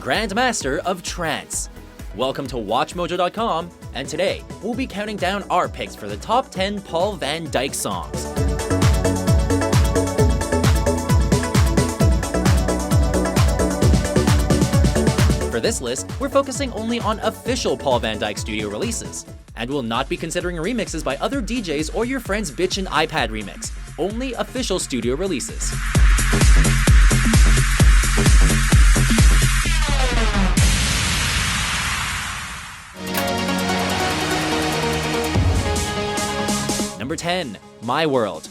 Grandmaster of Trance. Welcome to WatchMojo.com, and today we'll be counting down our picks for the top 10 Paul van Dyk songs. For this list, we're focusing only on official Paul van Dyk studio releases, and will not be considering remixes by other DJs or your friend's bitchin' iPad remix. Only official studio releases. Number 10, My World.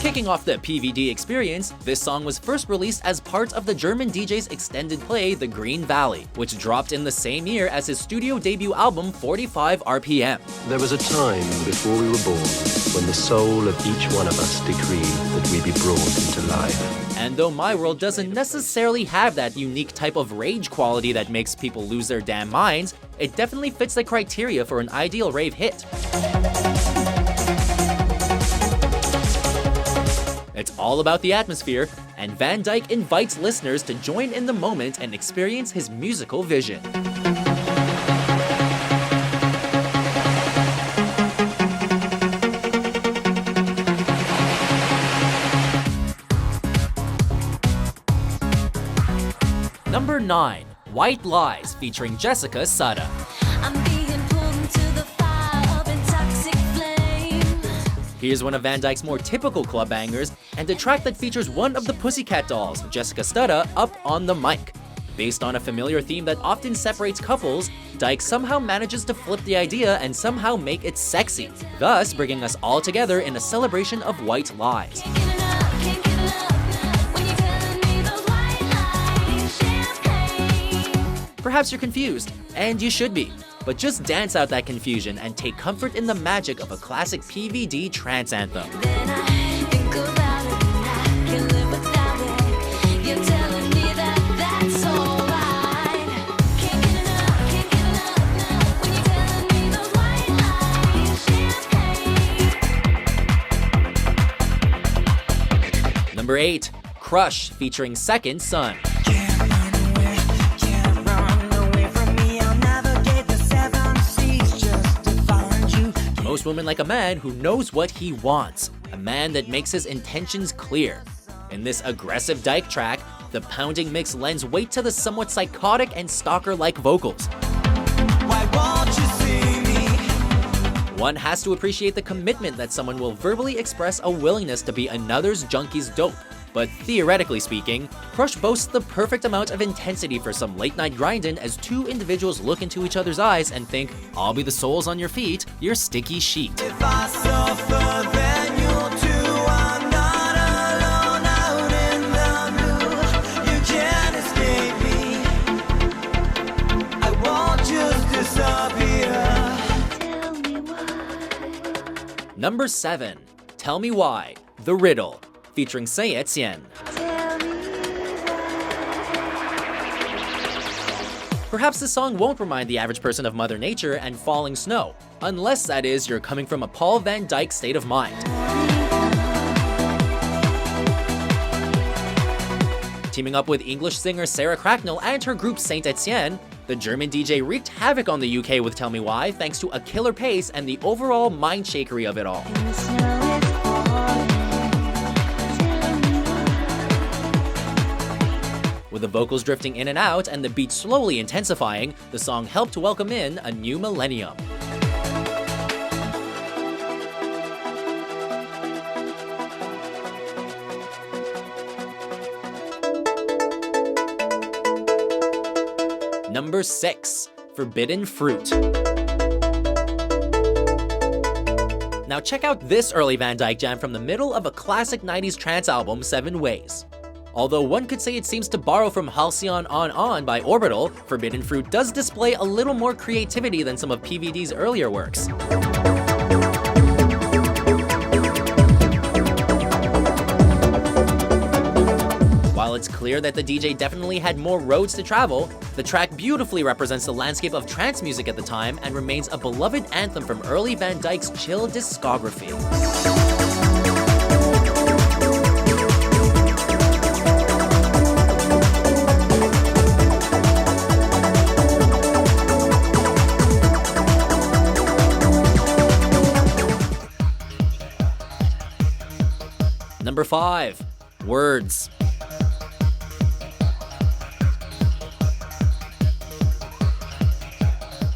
Kicking off the PVD experience, this song was first released as part of the German DJ's extended play The Green Valley, which dropped in the same year as his studio debut album 45 RPM. There was a time before we were born when the soul of each one of us decreed that we be brought into life. And though My World doesn't necessarily have that unique type of rage quality that makes people lose their damn minds, it definitely fits the criteria for an ideal rave hit. It's all about the atmosphere, and Van Dyk invites listeners to join in the moment and experience his musical vision. Number 9, White Lies featuring Jessica Sutta. Here's one of Van Dyk's more typical club bangers, and a track that features one of the Pussycat Dolls, Jessica Sutta, up on the mic. Based on a familiar theme that often separates couples, Dyk somehow manages to flip the idea and somehow make it sexy, thus bringing us all together in a celebration of white lies. Perhaps you're confused, and you should be. But just dance out that confusion and take comfort in the magic of a classic PVD trance anthem. Number 8, Crush featuring Second Son. Most women like a man who knows what he wants, a man that makes his intentions clear. In this aggressive Dyk track, the pounding mix lends weight to the somewhat psychotic and stalker-like vocals. Why won't you see me? One has to appreciate the commitment that someone will verbally express a willingness to be another's junkie's dope. But theoretically speaking, Crush boasts the perfect amount of intensity for some late-night grindin' as two individuals look into each other's eyes and think, I'll be the soles on your feet, your sticky sheet. If I suffer, then you'll too. I'm not alone out in the blue. You can't escape me. I won't just disappear. Tell me why. Number 7, Tell Me Why, The Riddle, featuring Say Etienne. Perhaps this song won't remind the average person of Mother Nature and falling snow, unless that is you're coming from a Paul van Dyk state of mind. Teaming up with English singer Sarah Cracknell and her group Saint Etienne, the German DJ wreaked havoc on the UK with Tell Me Why thanks to a killer pace and the overall mind-shakery of it all. With the vocals drifting in and out and the beat slowly intensifying, the song helped to welcome in a new millennium. Number 6, Forbidden Fruit. Now check out this early Van Dyk jam from the middle of a classic 90s trance album, 7 Ways. Although one could say it seems to borrow from Halcyon On by Orbital, Forbidden Fruit does display a little more creativity than some of PVD's earlier works. While it's clear that the DJ definitely had more roads to travel, the track beautifully represents the landscape of trance music at the time and remains a beloved anthem from early Van Dyk's chill discography. Number 5. Words.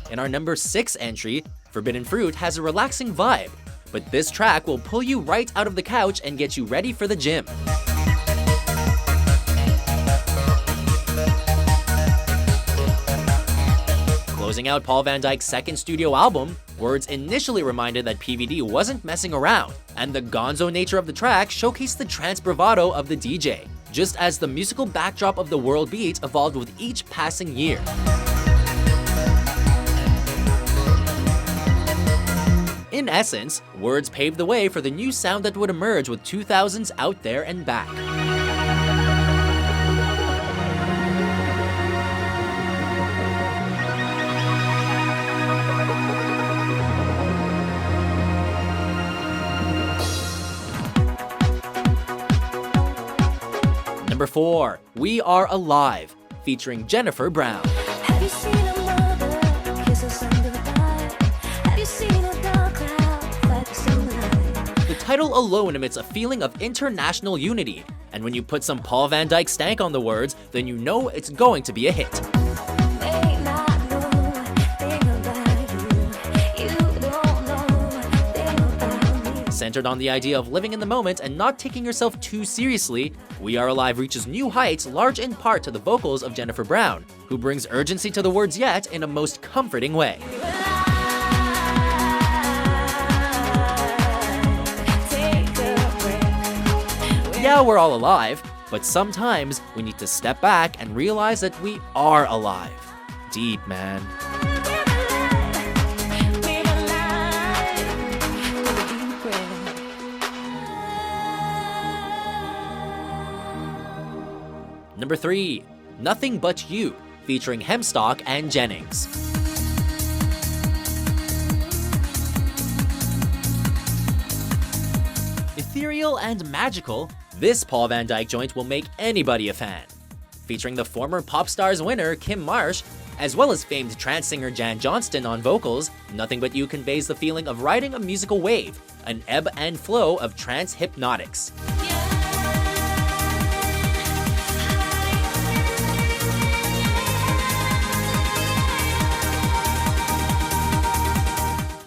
In our number 6 entry, Forbidden Fruit has a relaxing vibe, but this track will pull you right out of the couch and get you ready for the gym. Closing out Paul van Dyk's second studio album, Words initially reminded that PVD wasn't messing around, and the gonzo nature of the track showcased the trance bravado of the DJ, just as the musical backdrop of the world beat evolved with each passing year. In essence, Words paved the way for the new sound that would emerge with 2000's Out There and Back. Number 4, We Are Alive, featuring Jennifer Brown. Have you seen a mother kiss her son goodbye? Have you seen a dark cloud like a silver light? The title alone emits a feeling of international unity, and when you put some Paul van Dyk stank on the words, then you know it's going to be a hit. May not know a thing about you. You don't know a thing about me. Centered on the idea of living in the moment and not taking yourself too seriously, We Are Alive reaches new heights large in part to the vocals of Jennifer Brown, who brings urgency to the words yet in a most comforting way. Take a breath. Yeah, we're all alive, but sometimes we need to step back and realize that we are alive. Deep, man. We're alive. Take a deep breath. Number 3, Nothing But You, featuring Hemstock and Jennings. Ethereal and magical, this Paul van Dyk joint will make anybody a fan. Featuring the former Pop Stars winner Kim Marsh, as well as famed trance singer Jan Johnston on vocals, Nothing But You conveys the feeling of riding a musical wave, an ebb and flow of trance hypnotics.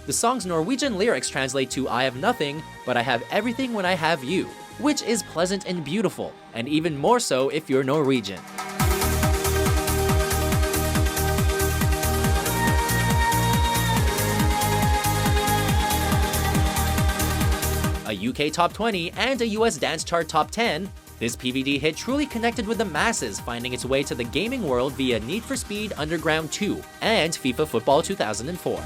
The song's Norwegian lyrics translate to I have nothing, but I have everything when I have you, which is pleasant and beautiful, and even more so if you're Norwegian. A UK Top 20 and a US Dance Chart Top 10, this PVD hit truly connected with the masses, finding its way to the gaming world via Need for Speed Underground 2 and FIFA Football 2004.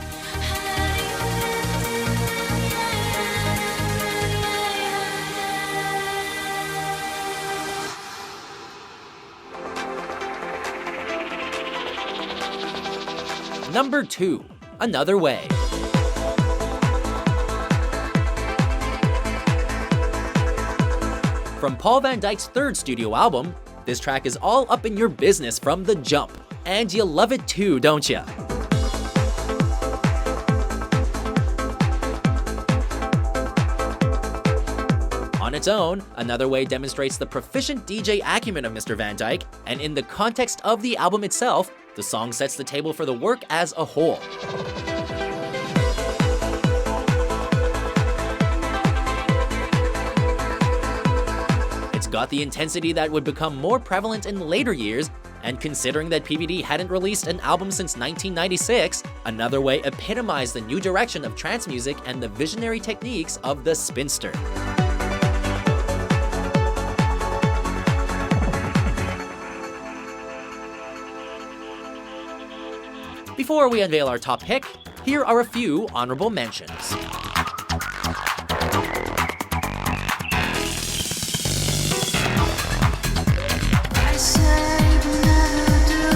Number 2, Another Way. From Paul van Dyk's third studio album, this track is all up in your business from the jump. And you love it too, don't ya? On its own, Another Way demonstrates the proficient DJ acumen of Mr. van Dyk, and in the context of the album itself, the song sets the table for the work as a whole. It's got the intensity that would become more prevalent in later years, and considering that PVD hadn't released an album since 1996, Another Way epitomized the new direction of trance music and the visionary techniques of the spinster. Before we unveil our top pick, here are a few honorable mentions. I said never do.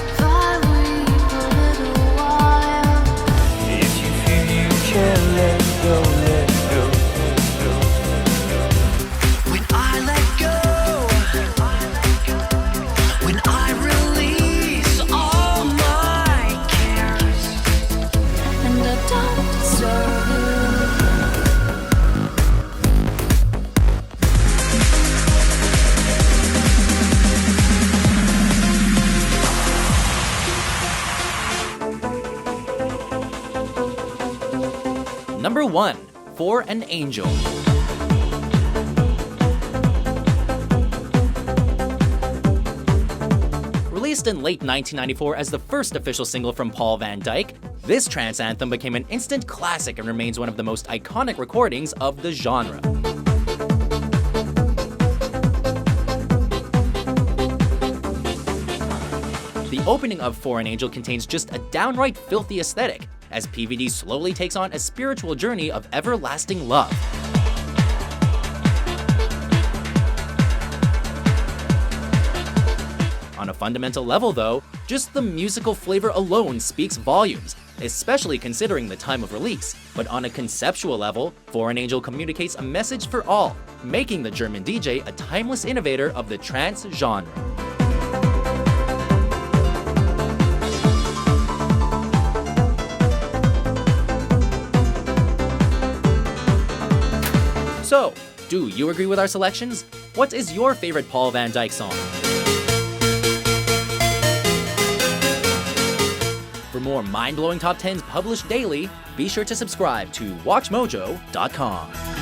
If I weep a little while. If you feel you can let go, let go, let go. When I let go, when I release all my cares, And I don't deserve Number 1. For an Angel. Released in late 1994 as the first official single from Paul van Dyk, this trance anthem became an instant classic and remains one of the most iconic recordings of the genre. The opening of For an Angel contains just a downright filthy aesthetic, as PVD slowly takes on a spiritual journey of everlasting love. On a fundamental level though, just the musical flavor alone speaks volumes, especially considering the time of release. But on a conceptual level, For an Angel communicates a message for all, making the German DJ a timeless innovator of the trance genre. So, do you agree with our selections? What is your favorite Paul van Dyk song? For more mind-blowing top 10s published daily, be sure to subscribe to WatchMojo.com.